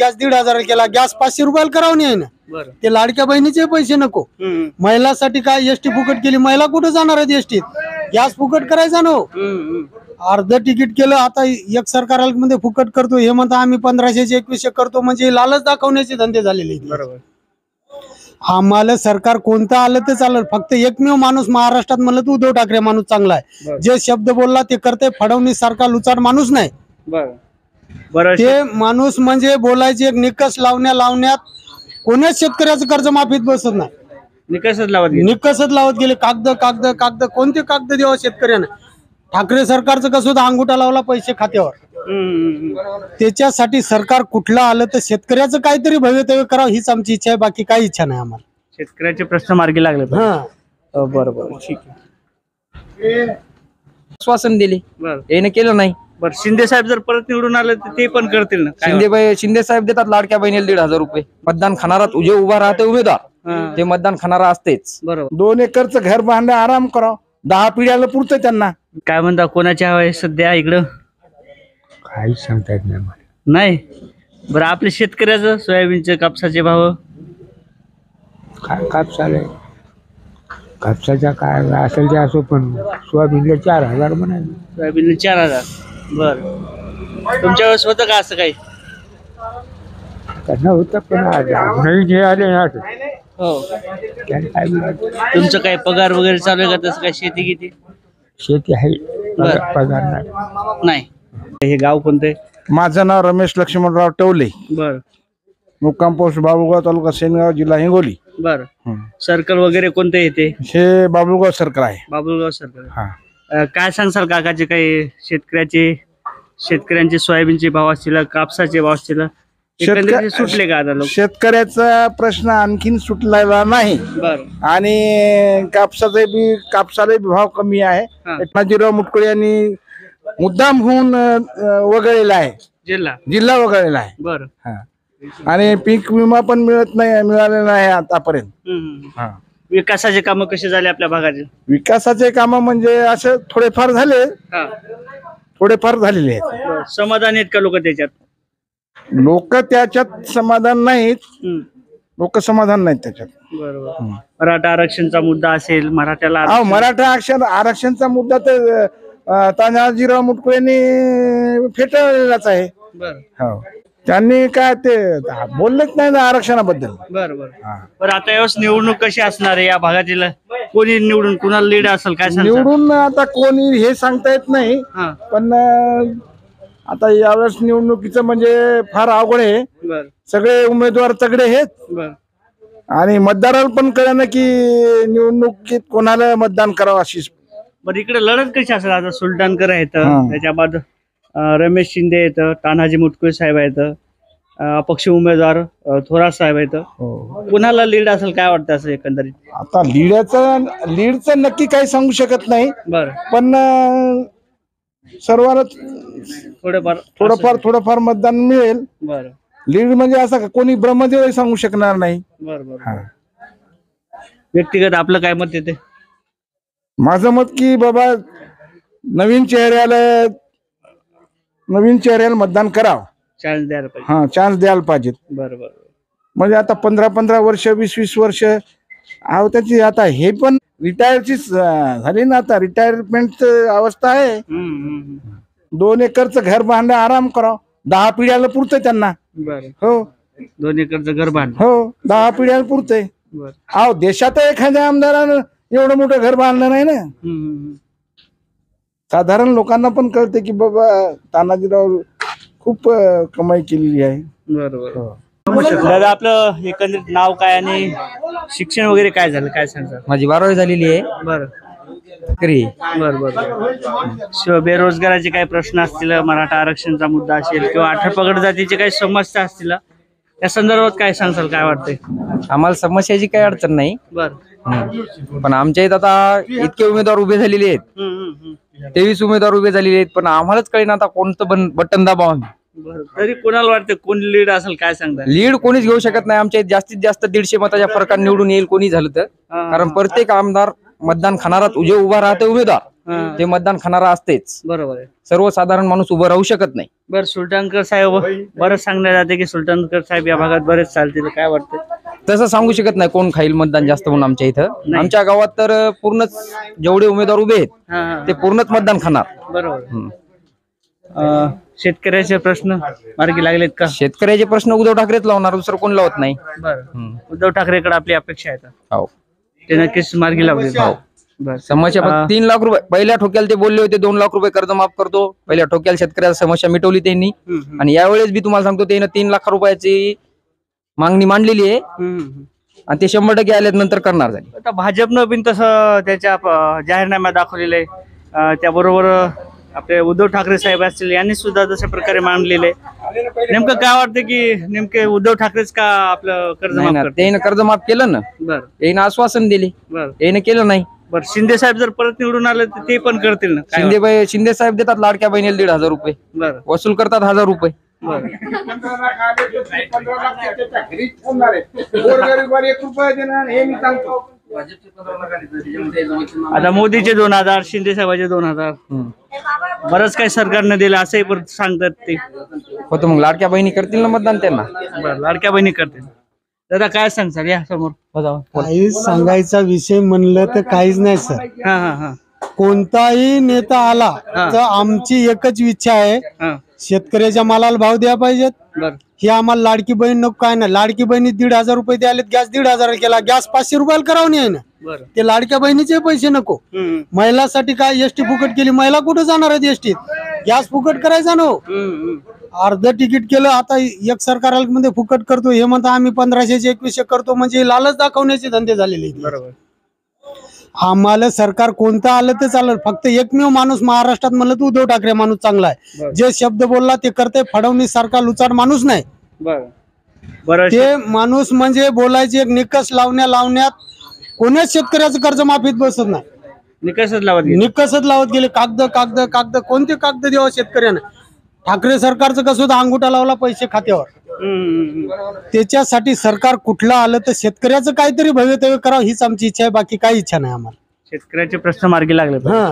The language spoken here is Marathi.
गॅस 1,500 केला, गॅस 500 रुपयाला करावं नाही ना. ते लाडक्या बहिणीचे पैसे नको. महिलासाठी काय एसटी फुकट केली, महिला कुठे जाणार आहेत एसटीत? गॅस फुकट करायचा ना. अर्ध तिकीट केलं, आता एक सरकार मध्ये फुकट करतो, हे म्हणता आम्ही 1500 2100 करतो, म्हणजे लालच दाखवण्याचे धंदे झालेले. बरोबर. आम्हाला सरकार कोणतं आलं ते चालेल, फक्त एकमेव माणूस महाराष्ट्रात म्हणलं तर उद्धव ठाकरे माणूस चांगला आहे. जे शब्द बोलला ते करते. फडणवीस सारखा लुचाड माणूस नाही. ते माणूस म्हणजे बोलायचे एक निकष लावण्यात कोणीच शेतकऱ्याचं कर्जमाफीत बसत नाही. निकषच लावत गेले. कागद कोणते कागद द्यावं शेतकऱ्यांना? ठाकरे सरकारचं कसं होतं, अंगुठा लावला पैसे खात्यावर. त्याच्यासाठी सरकार कुठलं आलं तर शेतकऱ्याचं काहीतरी भवितव्य करावं हीच आमची इच्छा आहे, बाकी काही इच्छा नाही आम्हाला. शेतकऱ्याचे प्रश्न मार्गी लागले. बरोबर, ठीक आहे. आश्वासन दिले, याने केलं नाही. बरं, शिंदे साहेब जर परत निवडून आले तर ते पण करतील ना? शिंदे साहेब देतात लाडक्या बहिणीला 1,500 रुपये. मतदान खाणारा जे उभा राहते उमेदवार ते मतदान खाणारा असतेच. बरोबर. 2 एकरचं घर बांधलं, आराम करावं. 10 पिढ्याला पुरतं त्यांना. काय म्हणता, कोणाची हवा आहे सध्या इकडं? काही सांगता येत नाही मला. नाही. बरं, आपल्या शेतकऱ्याचं सोयाबीनचे कापसाचे भाव काय कापसाला कापसाच्या काय असेल ते असो, पण सोयाबीनला 4,000 म्हणाले. सोयाबीनला 4,000. बर, तुमच्या वेळेस होतं का असं काही? त्यांना होतं, पण नवीन हे आले ना. हो. काय तुमचं काय पगार वगैरे चालू आहे का? तसं काय शेती किती? शेती आहे, पगार नाही. हे गाव कोणतं? माझं नाव रमेश लक्ष्मणराव टवले. बर. मुक्काम पोस्ट बाबुळगाव, तालुका सेनगाव, जिल्हा हिंगोली. बर. सर्कल वगैरे कोणते येते? हे बाबुळगाव सर्कल आहे. बाबुळगाव सर्कल. काय सांगसाल काकाचे काही शेतकऱ्यांचे सोयाबीनचे भाव असतील, कापसाचे भाव असतील, सुटले का आता लोक? शेतकऱ्याचा प्रश्न आणखीन सुटलेला नाही. बर. आणि कापसाला भाव कमी आहे. एकनाथजीराव मुटकुळे यांनी मुद्दाम होऊन वगळलेला आहे, जिल्हा वगळलेला आहे. बर. आणि पीक विमा पण मिळालेला नाही आतापर्यंत. विकासाचे काम कसे झाले आपल्या भागाचे? विकासाचे काम म्हणजे असं थोडेफार झालेले आहेत. समाधान आहेत का लोक त्याच्यात? लोक त्याच्यात समाधान नाहीत. त्याच्यात. बरोबर. मराठा आरक्षणचा मुद्दा असेल, मराठ्याला मराठा आरक्षणचा मुद्दा तर तानाजीराव मुटकुळे यांनी फेटाळलेलाच आहे. हो. त्यांनी काय ते बोललेच नाही ना आरक्षणाबद्दल. बरं, आता यावेळेस निवडणूक कशी असणार आहे या भागातील? कोणी निवडून, कुणाला लीड असेल काय निवडून? आता कोणी हे सांगता येत नाही, पण आता यावेळेस निवडणुकीचं म्हणजे फार अवघड आहे. सगळे उमेदवार तगडे आहेत आणि मतदाराला पण कळलं की निवडणुकीत कोणाला मतदान करावं अशी. बरं, इकडे लढत कशी असेल? आता सुलतानकर आहेत, त्याच्या बाद रमेश शिंदे आहेत, तानाजी मुटकुळे साहेब आहेत, अपक्ष उमेदवार थोरात साहेब आहेत. कुणाला लीड असेल काय वाटतं असं एकंदरीत? आता लीडचं नक्की काही सांगू शकत नाही. बरं. पण सर्वांना थोडंफार मतदान मिळेल. बरं. लीड म्हणजे असं कोणी ब्रह्मदेव सांगू शकणार नाही. बरोबर. व्यक्तिगत आपलं काय मत येते? माझं मत की बाबा नवीन चेहऱ्याला मतदान करावं. चान्स द्यायला पाहिजे. चान्स द्यायला पाहिजे. बरोबर. म्हणजे आता 15 वर्ष 20 वर्ष त्याची आता हे पण रिटायरची झाली ना, आता रिटायरमेंट अवस्था आहे. 2 एकरचं घर बांधलं, आराम करावं. 10 पिढ्याला पुरतंय त्यांना. हो. 2 एकरचं घर बांधलं. हो, 10 पिढ्याला पुरतंय. देशात एखाद्या आमदारानं एवढं मोठं घर बांधलं नाही ना. साधारण लोकांना पण कळते की बाबा तानाजीराव खूप कमाई केलेली आहे. बरोबर. दादा, आपलं एकंदरीत नाव काय आणि शिक्षण वगैरे काय झालं काय सांगतात? माझी 12वी झालेली आहे. बरं. बरं. बेरोजगाराचे काही प्रश्न असतील, मराठा आरक्षणचा मुद्दा असेल किंवा 18 पगड जातीचे काही समस्या असतील, या संदर्भात काय सांगसाल? काय वाटतंय? आम्हाला समस्याची काही अडचण नाही. बरं. पण आमच्या इथं आता इतके उमेदवार उभे झालेले आहेत, 23 उमेदवार उभे झालेले आहेत, पण आम्हालाच कळेना आता कोणतं बटन दाबावं आम्ही. तरी कोणाला वाटतं कोण लीड असेल काय सांगता? लीड कोणीच घेऊ शकत नाही. आमच्या जास्तीत जास्त 150 मताच्या फरकाने निवडून येईल कोणी झालं तर. कारण प्रत्येक आमदार मतदान खाणारा जे उभा राहते उमेदवार हा. ते मतदान खाणारा असतेच. बरोबर आहे. सर्वसाधारण माणूस उभं राहू शकत नाही. बर सुलतानकर साहेब बरंच सांगण्यात जाते की सुलतानकर साहेब या भागात बरेच चालतील, काय वाटतं? तसं सांगू शकत नाही कोण खाईल मतदान जास्त म्हणून. आमच्या इथं नाही. आमच्या गावात तर पूर्णच जेवढे उमेदवार उभे आहेत हा, हा. ते पूर्णच मतदान खाणार. बरोबर. हम्म. शेतकऱ्याचे प्रश्न मार्गी लागलेत का? शेतकऱ्याचे प्रश्न उद्धव ठाकरेच लावणार, दुसरं कोण लावत नाही. बरं. उद्धव ठाकरेकडे आपली अपेक्षा आहे का? हो. ते नक्कीच मार्गी लावले. बर. समस्या फक्त 3 लाख रुपये पहिल्या ठोक्याला ते बोलले होते, 2 लाख रुपये कर्ज माफ करतो. पहिल्या ठोक्याला शेतकऱ्याला समस्या मिटवली त्यांनी. आणि यावेळेस बी तुम्हाला सांगतो त्यानं 3 लाख रुपयाची मागणी मांडलेली आहे आणि ते 100% आल्यात नंतर करणार झाली. आता भाजपनं पण तसं त्याच्या जाहीरनाम्यात दाखवलेलं आहे. त्याबरोबर आपले उद्धव ठाकरे साहेब असतील यांनी सुद्धा तशा प्रकारे मांडलेले. नेमकं काय वाटतं की नेमके उद्धव ठाकरेच का आपलं कर्ज माफ करतात? त्यानं कर्ज माफ केलं ना, बरं त्यानं आश्वासन दिले, बरं त्यानं केलं नाही. बरं. शिंदे साहेब जर परत निवडून आले तर ते पण करतील ना? काय शिंदे साहेब देतात लाडक्या बहिणीला 1,500 रुपये, बरं वसूल करतात 1000 रुपये. बरं. आता मोदीचे 2,000, शिंदे साहेबाचे 2,000, बरंच काही सरकारने दिलं असंही परत सांगतात ते. होतं मग लाडक्या बहिणी करतील ना मतदान त्यांना. बरं. लाडक्या बहिणी करतील. दादा काय सांगतात या समोर? काही सांगायचा विषय म्हणलं तर काहीच नाही सर. हा हा हा कोणताही नेता आला तर आमची एकच इच्छा आहे, हा. शेतकऱ्याच्या मालाला भाव द्या पाहिजेत. बरं. ही आम्हाला लाडकी बहीण नको, काय नाही. लाडकी बहिणी 1,500 रुपये द्यायला, गॅस 1,500 केला, गॅस 500 रुपयाला करावं नाही ना. बरं. ते लाडक्या बहिणीचे पैसे नको. महिलासाठी काय एसटी फुकट केली, महिला कुठे जाणार आहेत एसटीत? गॅस फुकट करायचा नो. अर्ध तिकीट केलं, आता एक सरकार मध्ये फुकट करतो, हे म्हणता आम्ही 1500 2100 करतो, म्हणजे लालच दाखवण्याचे धंदे झालेले आहेत. बरोबर. आम्हाला सरकार कोणतं आलं तर चालेल, फक्त एकमेव माणूस महाराष्ट्रात म्हणलं तर उद्धव ठाकरे माणूस चांगला आहे. जे शब्द बोलला ते करते. फडणवीस सारखा लुचाड माणूस नाही. बरं. बरं. ते माणूस म्हणजे बोलायचे एक निकष लावण्यात कोणाच शेतकऱ्याचं कर्जमाफीत बसत नाही. निकषच लावत गेले. निकषच लावत गेले. कागद कागद कागद, कोणते कागद द्यावं शेतकऱ्यानं? ठाकरे सरकारचं कसं होतं, अंगुठा लावला पैसे खात्यावर. त्याच्यासाठी सरकार कुठलं आलं तर शेतकऱ्याचं काहीतरी भवितव्य करावं हीच आमची इच्छा आहे, बाकी काही इच्छा नाही आम्हाला. शेतकऱ्याचे प्रश्न मार्गी लागले. हा.